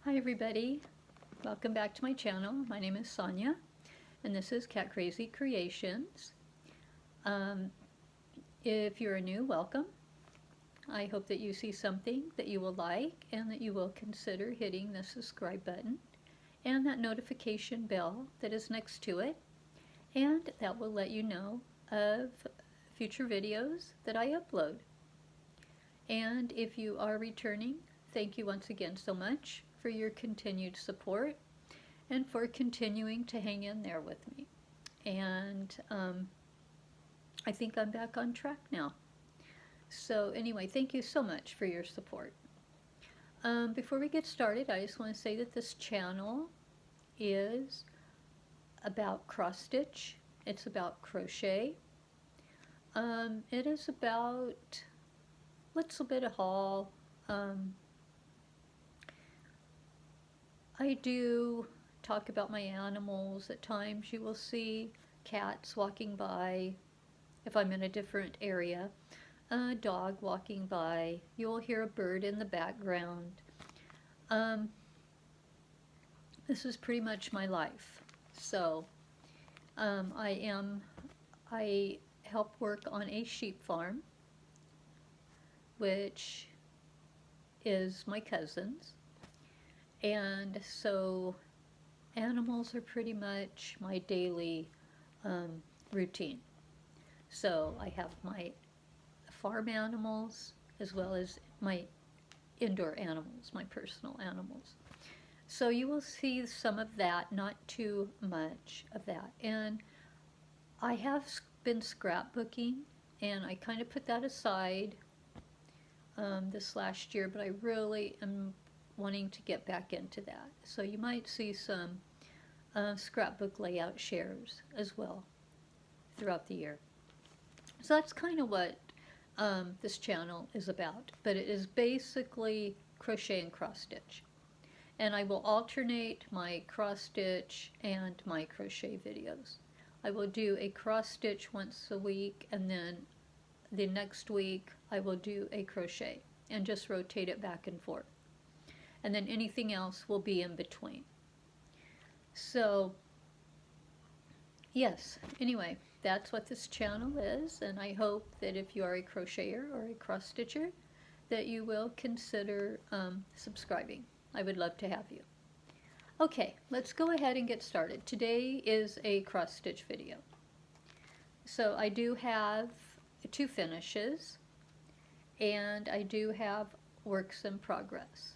Hi everybody, welcome back to my channel. My name is Sonia and this is Cat Crazy Creations. If you're new, welcome. I hope that you see something that you will like and that you will consider hitting the subscribe button and that notification bell that is next to it, and that will let you know of future videos that I upload. And if you are returning, thank you once again so much for your continued support and for continuing to hang in there with me. And I think I'm back on track now. So anyway, thank you so much for your support. Before we get started, I just want to say that this channel is about cross stitch. It's about crochet. It is about a little bit of haul. I do talk about my animals. At times you will see cats walking by if I'm in a different area, a dog walking by, you will hear a bird in the background. This is pretty much my life. So I help work on a sheep farm, which is my cousin's. And so animals are pretty much my daily routine. So I have my farm animals as well as my indoor animals, my personal animals. So you will see some of that, not too much of that. And I have been scrapbooking, and I kind of put that aside this last year, but I really am wanting to get back into that. So you might see some scrapbook layout shares as well throughout the year. So that's kind of what this channel is about, but it is basically crochet and cross stitch. And I will alternate my cross stitch and my crochet videos. I will do a cross stitch once a week, and then the next week I will do a crochet and just rotate it back and forth. And then anything else will be in between. So yes, anyway, that's what this channel is, and I hope that if you are a crocheter or a cross stitcher that you will consider subscribing. I would love to have you. Okay, let's go ahead and get started. Today is a cross stitch video. So I do have 2 finishes, and I do have works in progress.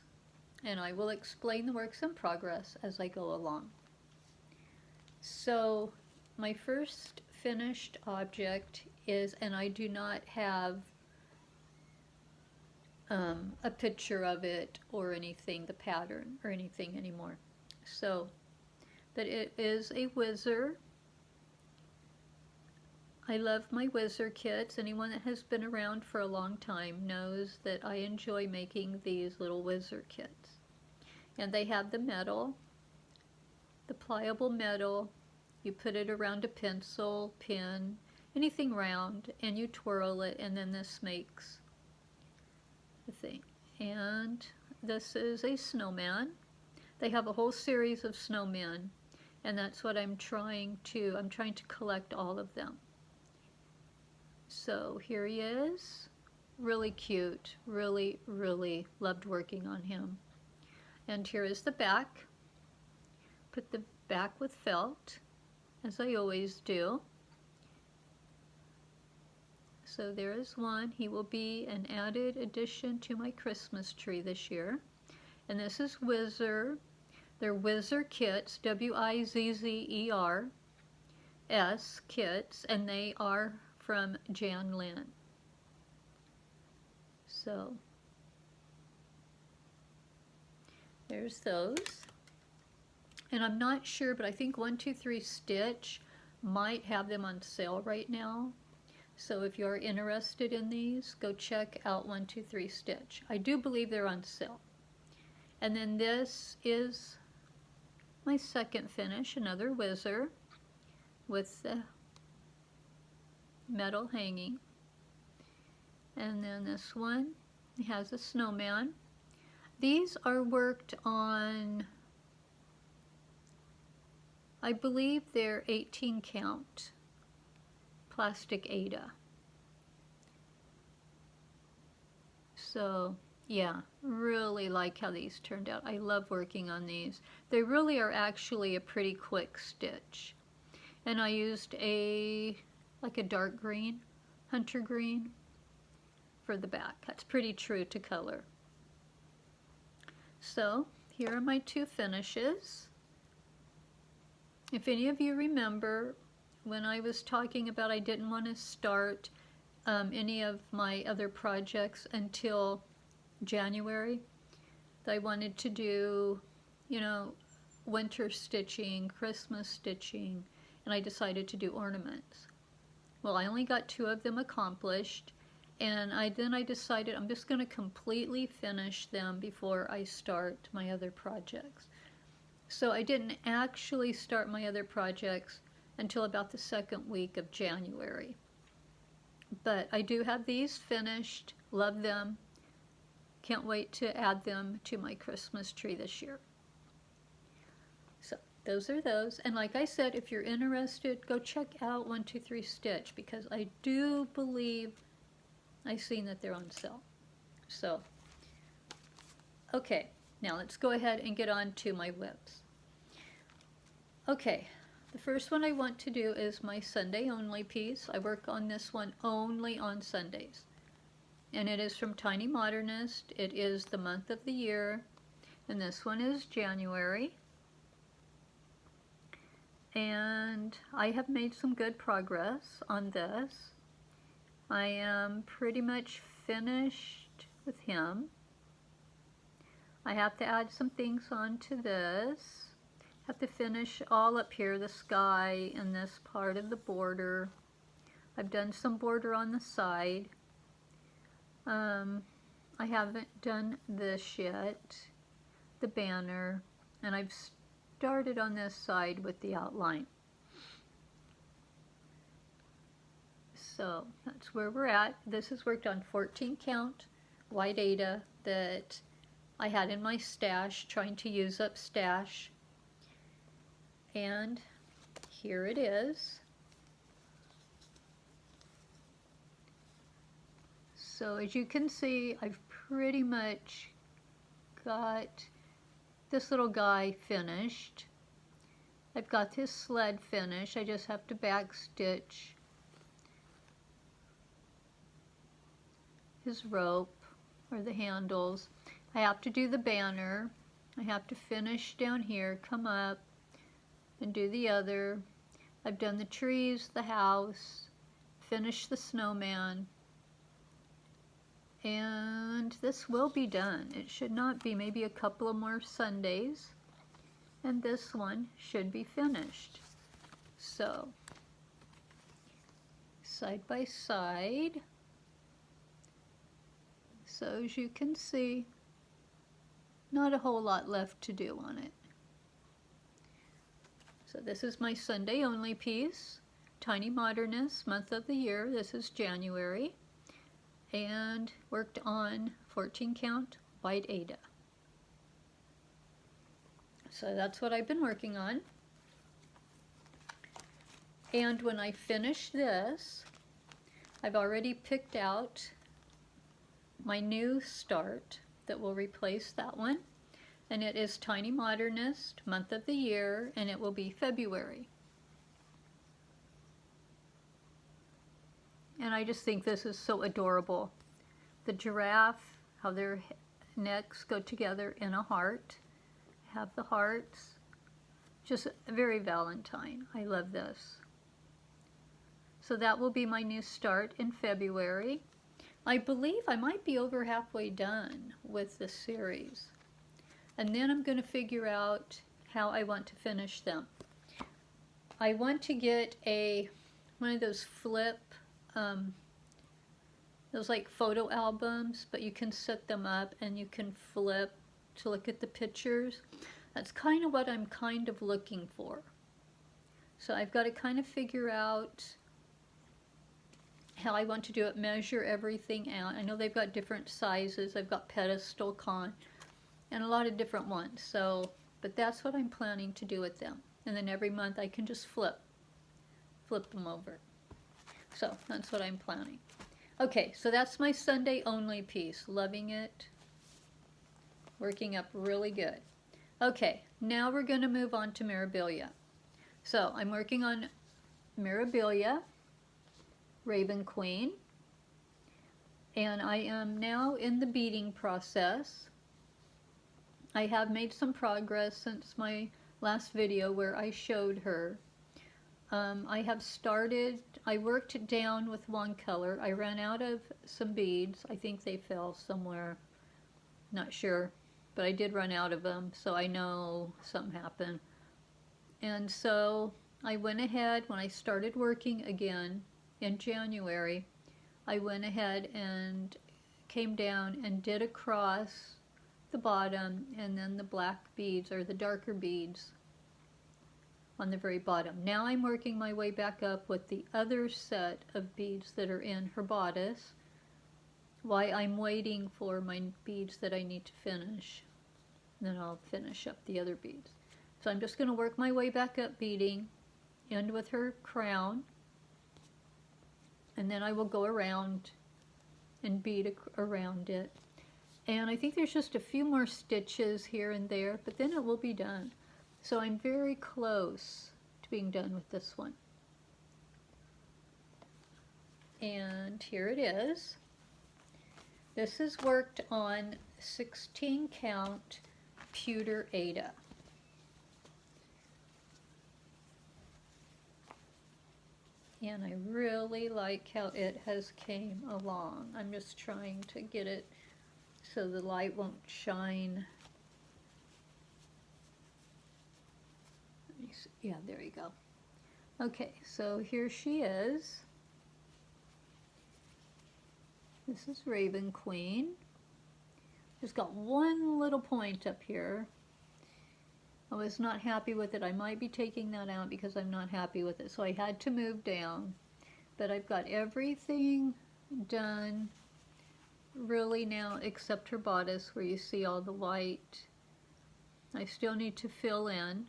And I will explain the works in progress as I go along. So my first finished object is, and I do not have a picture of it or anything, the pattern or anything anymore. So, but it is a Whizzer. I love my Whizzer kits. Anyone that has been around for a long time knows that I enjoy making these little Whizzer kits. And they have the metal, the pliable metal. You put it around a pencil, pen, anything round, and you twirl it, and then this makes the thing. And this is a snowman. They have a whole series of snowmen, and that's what I'm trying to collect all of them. So here he is, really cute, really loved working on him. And here is the back. Put the back with felt, as I always do. So there is one. He will be an added addition to my Christmas tree this year. And this is Whizzer. They're Whizzer Kits, W-I-Z-Z-E-R-S kits, and they are from Janlynn. So there's those. And I'm not sure, but I think 123 Stitch might have them on sale right now. So if you're interested in these, go check out 123 Stitch. I do believe they're on sale. And then this is my second finish, another Whizzer with the metal hanging. And then this one has a snowman. These are worked on, I believe they're 18 count plastic Ada. So yeah, really like how these turned out. I love working on these. They really are actually a pretty quick stitch. And I used like a dark green, hunter green, for the back. That's pretty true to color. So here are my two finishes. If any of you remember when I was talking about I didn't want to start any of my other projects until January, I wanted to do, you know, winter stitching, Christmas stitching, and I decided to do ornaments. Well, I only got 2 of them accomplished, and then I decided I'm just going to completely finish them before I start my other projects. So I didn't actually start my other projects until about the 2nd week of January. But I do have these finished, love them, can't wait to add them to my Christmas tree this year. So those are those, and like I said, if you're interested, go check out 123 Stitch, because I do believe I've seen that they're on sale. So, okay, now let's go ahead and get on to my WIPs. Okay, the first one I want to do is my Sunday only piece. I work on this one only on Sundays. And it is from Tiny Modernist. It is the month of the year, and this one is January. And I have made some good progress on this. I am pretty much finished with him. I have to add some things onto this. Have to finish all up here, the sky and this part of the border. I've done some border on the side. I haven't done this yet, the banner, and I've started on this side with the outline. So that's where we're at. This is worked on 14 count white Ada that I had in my stash, trying to use up stash. And here it is. So as you can see, I've pretty much got this little guy finished. I've got this sled finished. I just have to back stitch his rope or the handles. I have to do the banner. I have to finish down here, come up and do the other. I've done the trees, the house, finished the snowman. And this will be done. It should not be, maybe a couple of more Sundays, and this one should be finished. So, side by side. So as you can see, not a whole lot left to do on it. So this is my Sunday only piece, Tiny Modernist, month of the year. This is January. And worked on 14 count white Ada. So that's what I've been working on. And when I finish this, I've already picked out my new start that will replace that one. And it is Tiny Modernist, month of the year, and it will be February. And I just think this is so adorable. The giraffe, how their necks go together in a heart. Have the hearts. Just very Valentine. I love this. So that will be my new start in February. I believe I might be over halfway done with this series. And then I'm going to figure out how I want to finish them. I want to get one of those flip those like photo albums, but you can set them up and you can flip to look at the pictures. That's kind of what I'm kind of looking for. So I've got to kind of figure out how I want to do it, measure everything out. I know they've got different sizes. I've got pedestal con. and a lot of different ones. So, but that's what I'm planning to do with them. And then every month I can just flip them over. So that's what I'm planning. Okay, so that's my Sunday only piece. Loving it. Working up really good. Okay, now we're going to move on to Mirabilia. So I'm working on Mirabilia, Raven Queen. And I am now in the beading process. I have made some progress since my last video where I showed her. I have started, I worked it down with one color. I ran out of some beads. I think they fell somewhere, not sure, but I did run out of them, so I know something happened. And so I went ahead, when I started working again in January, I went ahead and came down and did across the bottom, and then the black beads, or the darker beads, on the very bottom. Now I'm working my way back up with the other set of beads that are in her bodice, while I'm waiting for my beads that I need to finish. Then I'll finish up the other beads. So I'm just going to work my way back up beading, end with her crown, and then I will go around and bead around it. And I think there's just a few more stitches here and there, but then it will be done. So I'm very close to being done with this one. And here it is. This is worked on 16 count pewter Ada. And I really like how it has came along. I'm just trying to get it so the light won't shine. Yeah, there you go. Okay, so here she is. This is Raven Queen. Just got one little point up here. I was not happy with it. I might be taking that out because I'm not happy with it. So I had to move down. But I've got everything done really now except her bodice where you see all the white. I still need to fill in.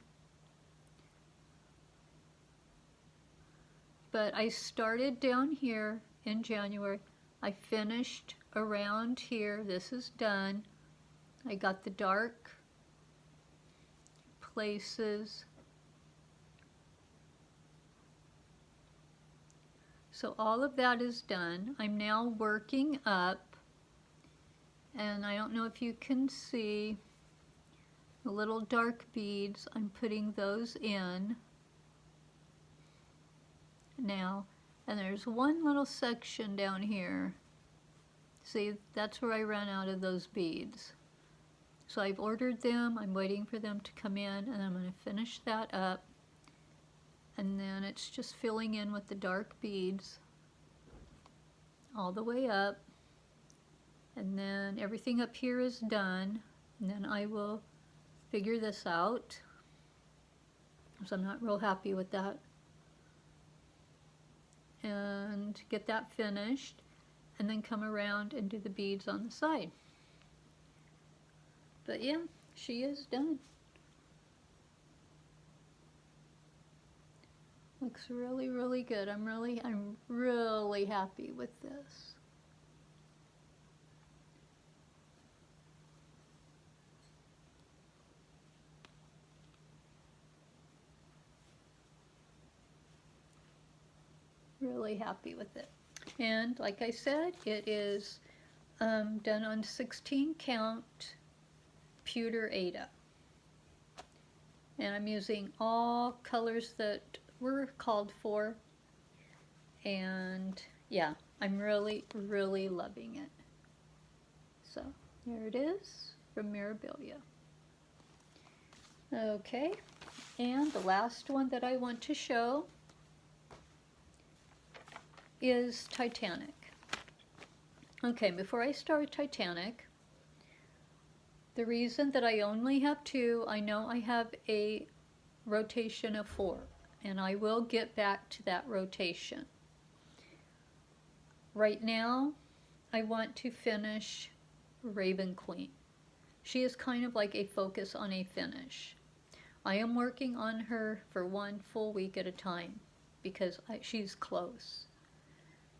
But I started down here in January. I finished around here. This is done. I got the dark places. So all of that is done. I'm now working up, and I don't know if you can see the little dark beads. I'm putting those in now, and there's one little section down here. See, that's where I ran out of those beads. So I've ordered them, I'm waiting for them to come in, and I'm going to finish that up. And then it's just filling in with the dark beads all the way up. And then everything up here is done. And then I will figure this out, because I'm not real happy with that. And get that finished, and then come around and do the beads on the side. But yeah, she is done. Looks really, really good. I'm really happy with this. Really happy with it. And like I said, it is done on 16 count pewter Ada. And I'm using all colors that were called for. And yeah, I'm really, really loving it. So there it is from Mirabilia. Okay, and the last one that I want to show is Titanic. Okay, before I start Titanic, the reason that I only have two, I know I have a rotation of 4, and I will get back to that rotation. Right now, I want to finish Raven Queen. She is kind of like a focus on a finish. I am working on her for 1 full week at a time because she's close.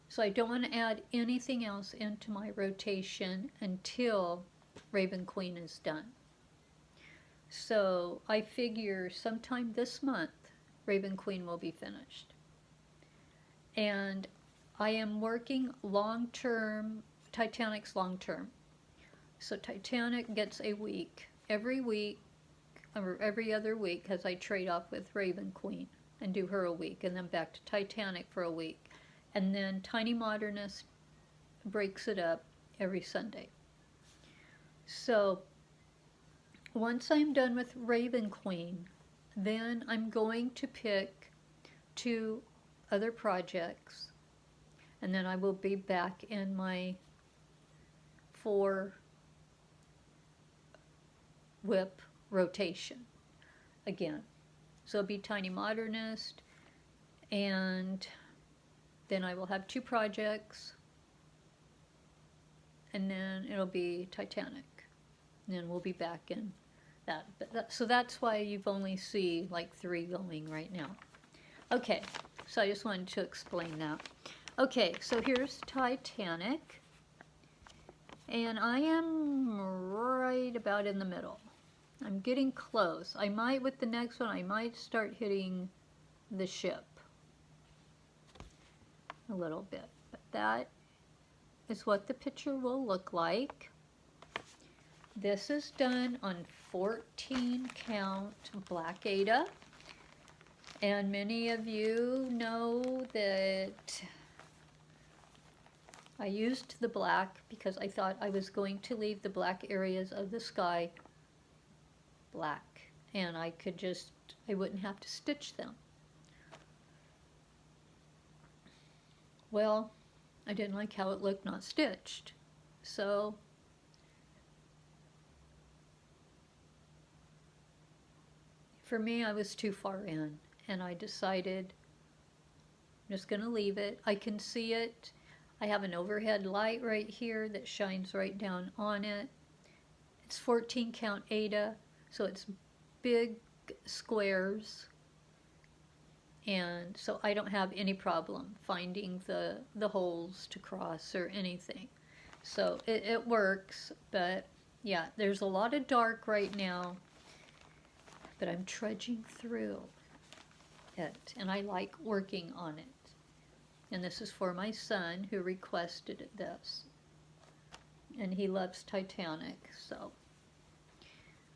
So I don't want to add anything else into my rotation until Raven Queen is done. So I figure sometime this month, Raven Queen will be finished. And I am working long-term, Titanic's long-term. So Titanic gets a week. Every week, or every other week, because I trade off with Raven Queen and do her a week, and then back to Titanic for a week. And then Tiny Modernist breaks it up every Sunday. So once I'm done with Raven Queen, then I'm going to pick 2 other projects, and then I will be back in my 4 WIP rotation again. So it'll be Tiny Modernist, and then I will have 2 projects, and then it'll be Titanic. And then we'll be back in that. So that's why you've only see like 3 going right now. Okay, so I just wanted to explain that. Okay, so here's Titanic, and I am right about in the middle. I'm getting close. I might, with the next one, I might start hitting the ship a little bit, but that is what the picture will look like. This is done on 14 count black Aida, and many of you know that I used the black because I thought I was going to leave the black areas of the sky black, and I wouldn't have to stitch them. Well, I didn't like how it looked not stitched, so for me, I was too far in, and I decided I'm just going to leave it. I can see it. I have an overhead light right here that shines right down on it. It's 14 count Aida, so it's big squares, and so I don't have any problem finding the holes to cross or anything. So it works, but yeah, there's a lot of dark right now, but I'm trudging through it, and I like working on it. And this is for my son who requested this, and he loves Titanic, so.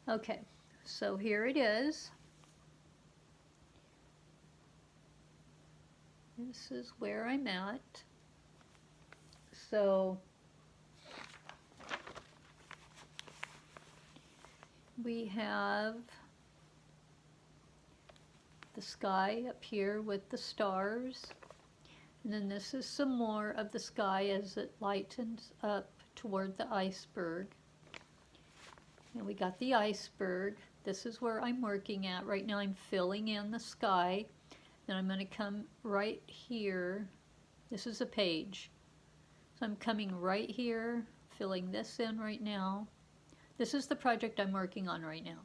Okay, so here it is. This is where I'm at. So we have the sky up here with the stars, and then this is some more of the sky as it lightens up toward the iceberg. And we got the iceberg. This is where I'm working at right now. I'm filling in the sky. Then I'm going to come right here. This is a page. So I'm coming right here, filling this in right now. This is the project I'm working on right now.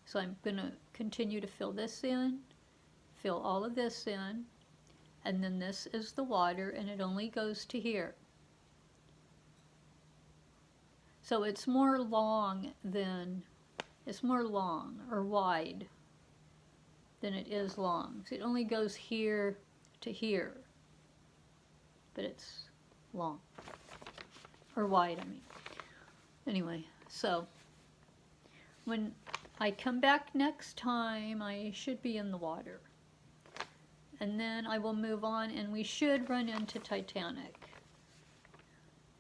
So I'm going to continue to fill this in, fill all of this in, and then this is the water, and it only goes to here. So it's more long or wide than it is long. So it only goes here to here, but it's long, or wide, I mean. Anyway, so when I come back next time, I should be in the water. And then I will move on, and we should run into Titanic,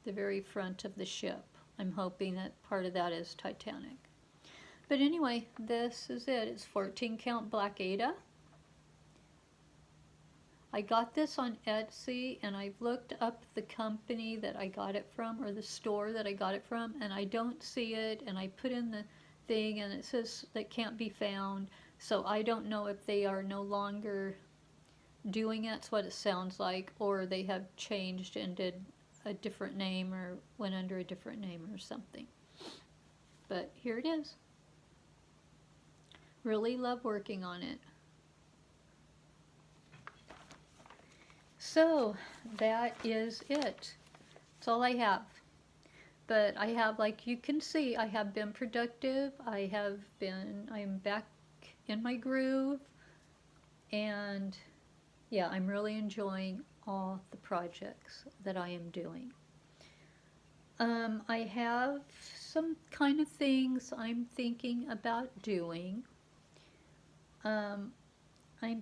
the very front of the ship. I'm hoping that part of that is Titanic. But anyway, this is it. It's 14 count black Aida. I got this on Etsy, and I've looked up the company that I got it from, or the store that I got it from, and I don't see it, and I put in the thing, and it says that can't be found, so I don't know if they are no longer doing it. It's what it sounds like, or they have changed and did a different name, or went under a different name or something. but here it is. Really love working on it. So that is it. That's all I have. But I have, like you can see, I have been productive. I'm back in my groove. And yeah, I'm really enjoying all the projects that I am doing. I have some kind of things I'm thinking about doing. I'm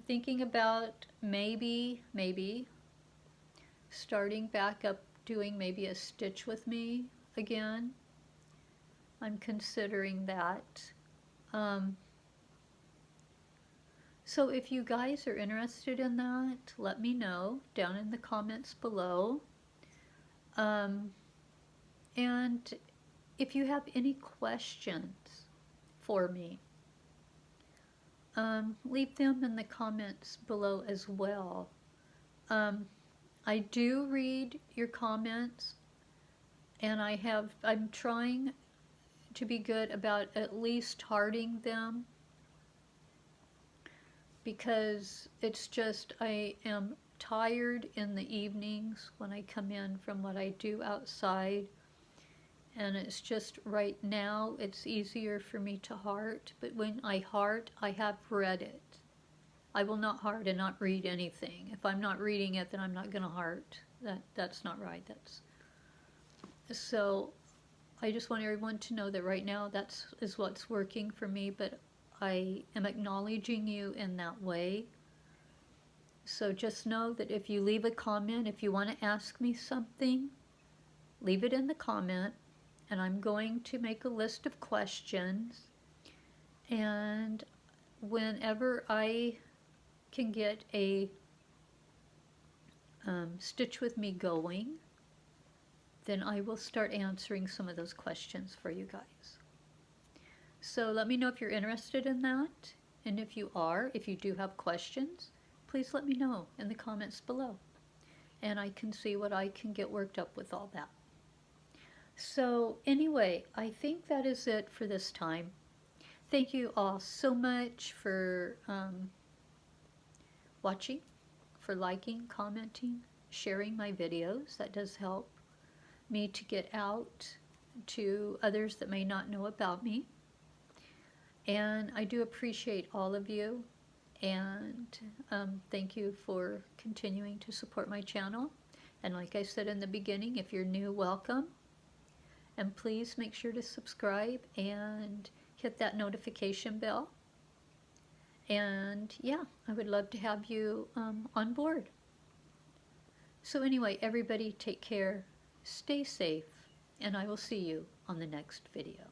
thinking about maybe starting back up doing maybe a stitch with me again. I'm considering that. So if you guys are interested in that, let me know down in the comments below. And if you have any questions for me, leave them in the comments below as well. I do read your comments, and I'm trying to be good about at least hearting them, because it's just I am tired in the evenings when I come in from what I do outside, and it's just right now it's easier for me to heart, but when I heart, I have read it. I will not heart and not read anything. If I'm not reading it, then I'm not going to heart. That's not right. So I just want everyone to know that right now is what's working for me, but I am acknowledging you in that way. So just know that if you leave a comment, if you want to ask me something, leave it in the comment, and I'm going to make a list of questions, and whenever I can get a stitch with me going, then I will start answering some of those questions for you guys. So let me know if you're interested in that, and if you do have questions, please let me know in the comments below, and I can see what I can get worked up with all that. So anyway, I think that is it for this time. Thank you all so much for watching, for liking, commenting, sharing my videos. That does help me to get out to others that may not know about me. And I do appreciate all of you, and thank you for continuing to support my channel. And like I said in the beginning, if you're new, welcome. And please make sure to subscribe and hit that notification bell. And yeah, I would love to have you on board. So anyway, everybody take care, stay safe, and I will see you on the next video.